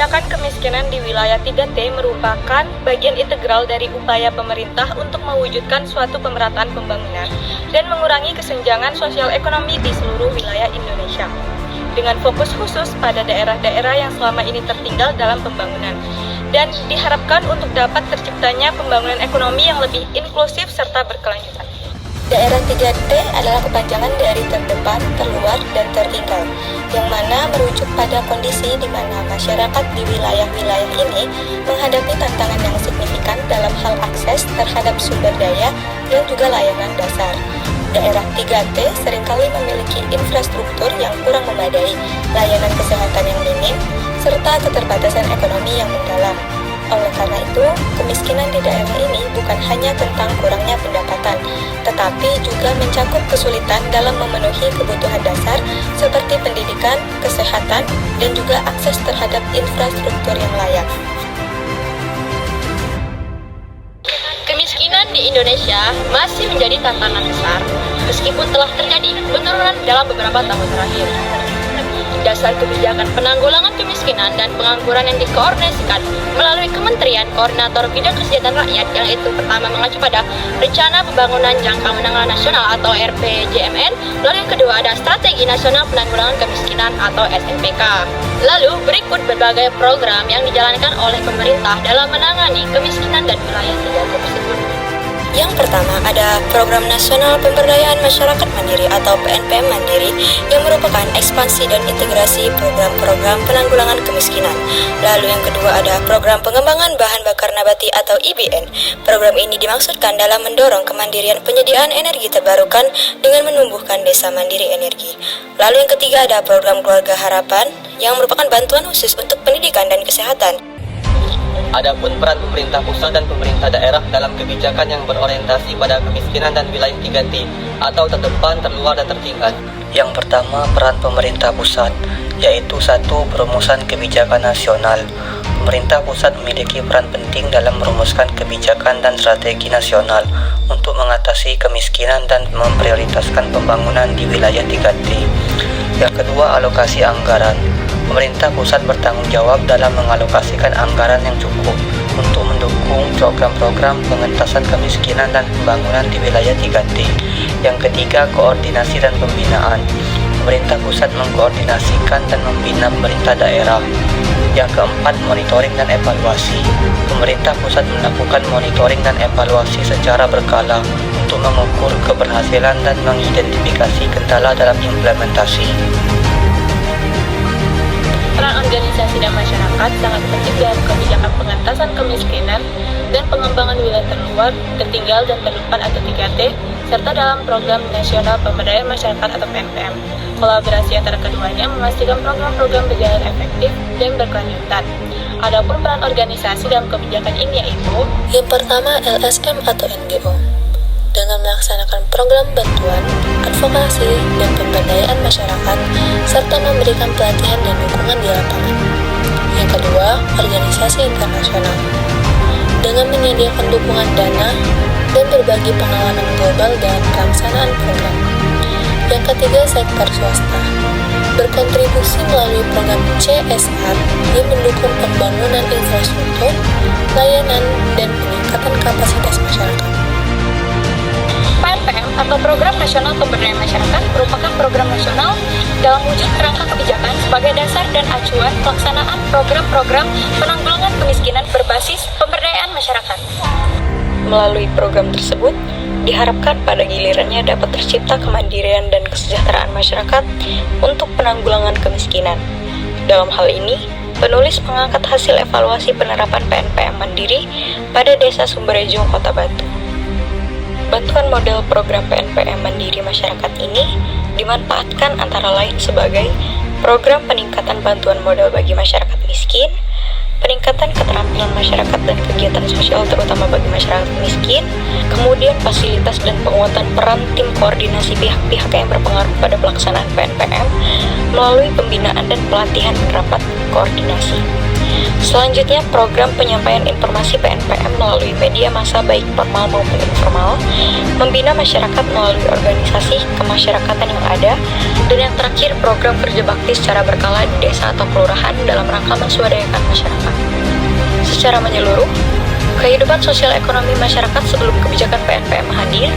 Kebijakan kemiskinan di wilayah 3T merupakan bagian integral dari upaya pemerintah untuk mewujudkan suatu pemerataan pembangunan dan mengurangi kesenjangan sosial ekonomi di seluruh wilayah Indonesia, dengan fokus khusus pada daerah-daerah yang selama ini tertinggal dalam pembangunan, dan diharapkan untuk dapat terciptanya pembangunan ekonomi yang lebih inklusif serta berkelanjutan. Daerah 3T adalah kepanjangan dari terdepan, terluar, dan tertinggal, yang mana merujuk pada kondisi di mana masyarakat di wilayah-wilayah ini menghadapi tantangan yang signifikan dalam hal akses terhadap sumber daya dan juga layanan dasar. Daerah 3T seringkali memiliki infrastruktur yang kurang memadai, layanan kesehatan yang minim, serta keterbatasan ekonomi yang mendalam. Oleh karena itu, kemiskinan di daerah ini bukan hanya tentang kurangnya pendapatan, tetapi juga mencakup kesulitan dalam memenuhi kebutuhan dasar seperti pendidikan, kesehatan, dan juga akses terhadap infrastruktur yang layak. Kemiskinan di Indonesia masih menjadi tantangan besar, meskipun telah terjadi penurunan dalam beberapa tahun terakhir. Dasar kebijakan penanggulangan kemiskinan dan pengangguran yang dikoordinasikan melalui Kementerian Koordinator Bidang Kesejahteraan Rakyat, yang itu pertama mengacu pada Rencana Pembangunan Jangka Menengah Nasional atau RPJMN, lalu yang kedua ada Strategi Nasional Penanggulangan Kemiskinan atau SNPK. Lalu berikut berbagai program yang dijalankan oleh pemerintah dalam menangani kemiskinan dan wilayah 3T tersebut. Yang pertama ada Program Nasional Pemberdayaan Masyarakat Mandiri atau PNPM Mandiri, yang merupakan ekspansi dan integrasi program-program penanggulangan kemiskinan. Lalu yang kedua ada Program Pengembangan Bahan Bakar Nabati atau IBN. Program ini dimaksudkan dalam mendorong kemandirian penyediaan energi terbarukan dengan menumbuhkan desa mandiri energi. Lalu yang ketiga ada Program Keluarga Harapan, yang merupakan bantuan khusus untuk pendidikan dan kesehatan. Adapun peran pemerintah pusat dan pemerintah daerah dalam kebijakan yang berorientasi pada kemiskinan dan wilayah 3T atau terdepan, terluar, dan tertinggal. Yang pertama, peran pemerintah pusat, yaitu 1. Perumusan kebijakan nasional. Pemerintah pusat memiliki peran penting dalam merumuskan kebijakan dan strategi nasional untuk mengatasi kemiskinan dan memprioritaskan pembangunan di wilayah 3T. Yang kedua, alokasi anggaran. Pemerintah pusat bertanggung jawab dalam mengalokasikan anggaran yang cukup untuk mendukung program-program pengentasan kemiskinan dan pembangunan di wilayah 3T. Yang ketiga, koordinasi dan pembinaan. Pemerintah pusat mengkoordinasikan dan membina pemerintah daerah. Yang keempat, monitoring dan evaluasi. Pemerintah pusat melakukan monitoring dan evaluasi secara berkala untuk mengukur keberhasilan dan mengidentifikasi kendala dalam implementasi. Peran organisasi dan masyarakat sangat penting dalam kebijakan pengentasan kemiskinan dan pengembangan wilayah terluar, tertinggal, dan terdepan atau 3T, serta dalam Program Nasional Pemberdayaan Masyarakat atau PNPM. Kolaborasi antara keduanya memastikan program-program berjalan efektif dan berkelanjutan. Adapun peran organisasi dalam kebijakan ini yaitu yang pertama LSM atau NGO, dengan melaksanakan program bantuan, advokasi, dan pemberdayaan masyarakat, serta memberikan pelatihan dan dukungan di lapangan. Yang kedua, organisasi internasional, dengan menyediakan dukungan dana dan berbagi pengalaman global dalam pelaksanaan program. Yang ketiga, sektor swasta, berkontribusi melalui program CSR yang mendukung pembangunan infrastruktur, layanan, dan peningkatan kapasitas masyarakat. PNPM atau Program Nasional Pemberdayaan Masyarakat merupakan program nasional dalam wujud kerangka kebijakan sebagai dasar dan acuan pelaksanaan program-program penanggulangan kemiskinan berbasis pemberdayaan masyarakat. Melalui program tersebut, diharapkan pada gilirannya dapat tercipta kemandirian dan kesejahteraan masyarakat untuk penanggulangan kemiskinan. Dalam hal ini, penulis mengangkat hasil evaluasi penerapan PNPM Mandiri pada Desa Sumberrejo, Kota Batu. Bantuan model program PNPM Mandiri Masyarakat ini dimanfaatkan antara lain sebagai program peningkatan bantuan modal bagi masyarakat miskin, peningkatan keterampilan masyarakat dan kegiatan sosial terutama bagi masyarakat miskin, kemudian fasilitas dan penguatan peran tim koordinasi pihak-pihak yang berpengaruh pada pelaksanaan PNPM melalui pembinaan dan pelatihan rapat koordinasi. Selanjutnya, program penyampaian informasi PNPM melalui media massa baik formal maupun informal, membina masyarakat melalui organisasi kemasyarakatan yang ada, dan yang terakhir, program kerja bakti secara berkala di desa atau kelurahan dalam rangka menswadayakan masyarakat. Secara menyeluruh, kehidupan sosial ekonomi masyarakat sebelum kebijakan PNPM hadir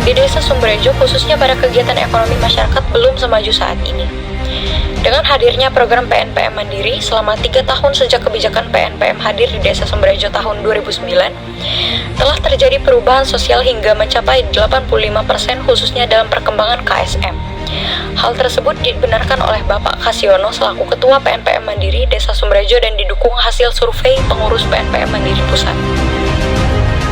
di Desa Sumberjo khususnya pada kegiatan ekonomi masyarakat belum semaju saat ini. Dengan hadirnya program PNPM Mandiri selama 3 tahun sejak kebijakan PNPM hadir di Desa Sumberjo tahun 2009, telah terjadi perubahan sosial hingga mencapai 85% khususnya dalam perkembangan KSM. Hal tersebut dibenarkan oleh Bapak Kasiono selaku Ketua PNPM Mandiri Desa Sumberjo dan didukung hasil survei pengurus PNPM Mandiri Pusat.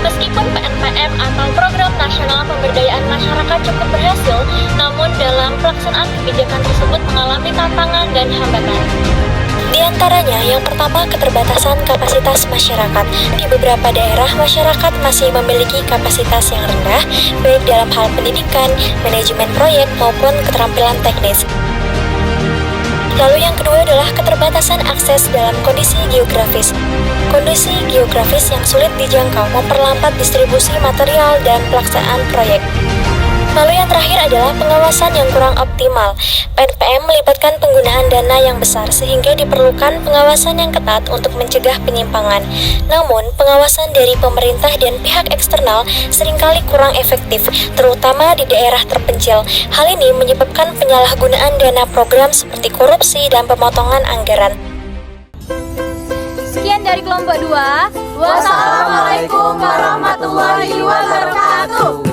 Meskipun PNPM atau Program Nasional Pemberdayaan Masyarakat cukup berhasil, namun dalam pelaksanaan kebijakan tersebut mengalami tantangan dan hambatan. Di antaranya, yang pertama keterbatasan kapasitas masyarakat. Di beberapa daerah, masyarakat masih memiliki kapasitas yang rendah, baik dalam hal pendidikan, manajemen proyek, maupun keterampilan teknis. Lalu yang kedua adalah keterbatasan akses dalam kondisi geografis. Kondisi geografis yang sulit dijangkau memperlambat distribusi material dan pelaksanaan proyek. Lalu yang terakhir adalah pengawasan yang kurang optimal. PNPM melibatkan penggunaan dana yang besar sehingga diperlukan pengawasan yang ketat untuk mencegah penyimpangan. Namun, pengawasan dari pemerintah dan pihak eksternal seringkali kurang efektif, terutama di daerah terpencil. Hal ini menyebabkan penyalahgunaan dana program seperti korupsi dan pemotongan anggaran. Sekian dari kelompok 2. Wassalamualaikum warahmatullahi wabarakatuh.